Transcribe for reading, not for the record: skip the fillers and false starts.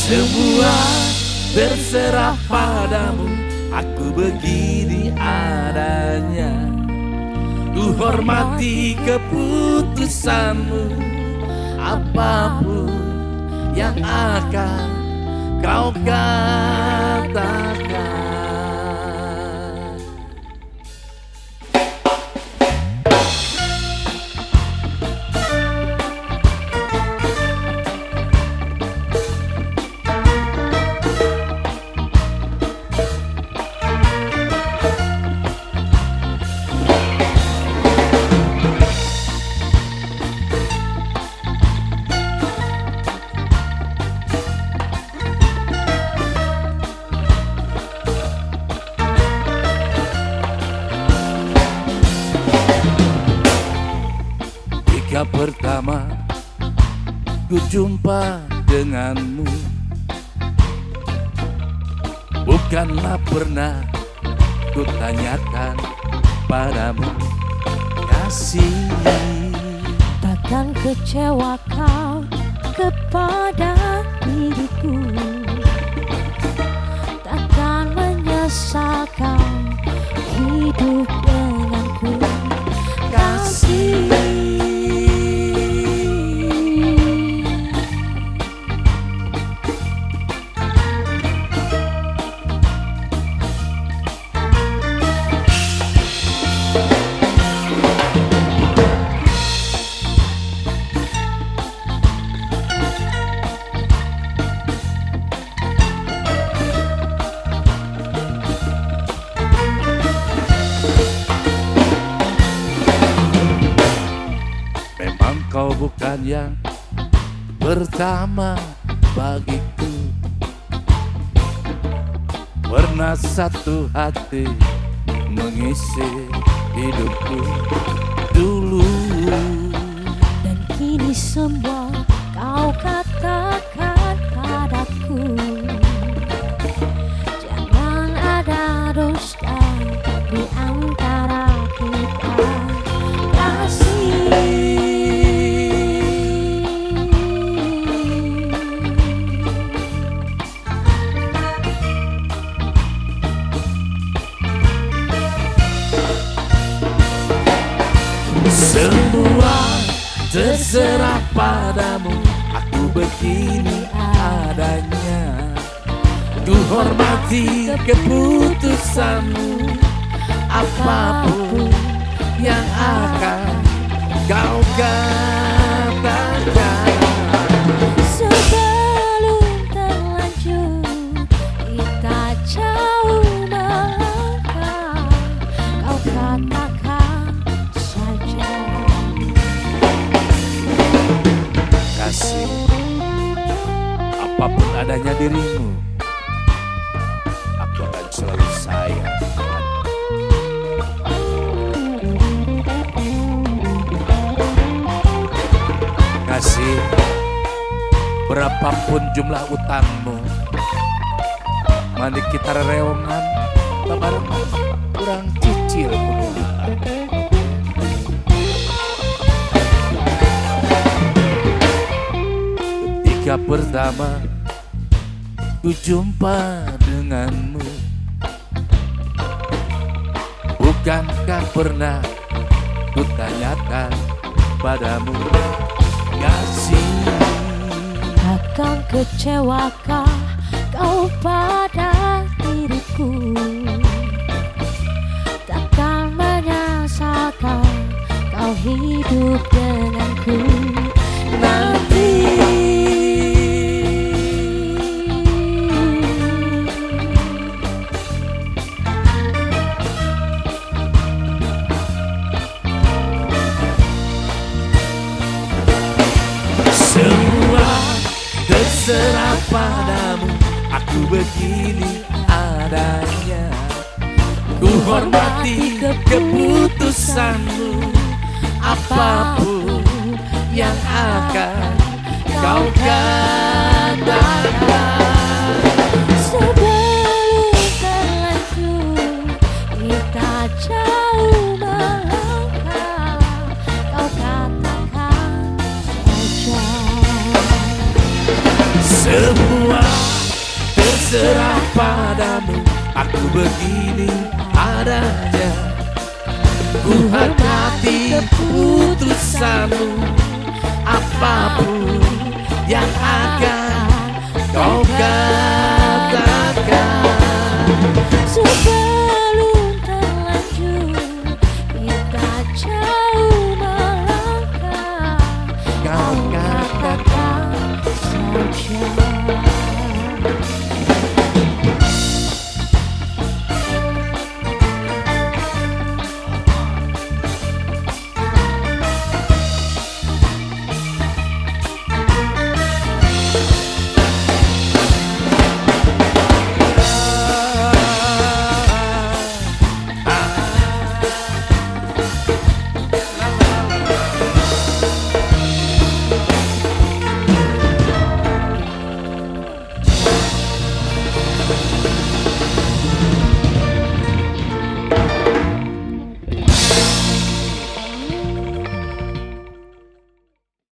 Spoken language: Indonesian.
Semua terserah padamu, aku begini adanya. Ku hormati keputusanmu, apapun yang akan kau katakan. Ketika pertama ku jumpa denganmu, bukanlah pernah ku tanyakan padamu, kasih. Takkan kecewa kau kepada diriku, takkan menyesal kau hidup denganku, kasih. Kau bukan yang pertama bagiku, pernah satu hati mengisi hidupku dulu. Dan kini semua kau katakan padaku, jangan ada dusta di antara kita, kasih. Semua terserah padamu, aku begini adanya. Ku hormati keputusanmu, apapun yang akan kau katakan. Sebelum terlanjur kita jauh melangkah, kau katakan saja, kasih. Apapun adanya dirimu, aku akan selalu sayang. Kasih, berapapun jumlah utangmu, mandi kita reongan, babarengan, kurang cicil pun. Ketika pertama ku jumpa denganmu, bukankah pernah ku tanyakan padamu, kasih. takkan kecewakah kau pada diriku, takkan menyesalkan kau hidup denganku nanti. Semua terserah padamu, aku begini adanya. Ku hormati keputusanmu, apapun yang akan kau katakan. Sebelum terlanjur kita jauh melangkah, kau katakan saja. Semua Aku begini adanya, ku hormati keputusanmu, apapun yang akan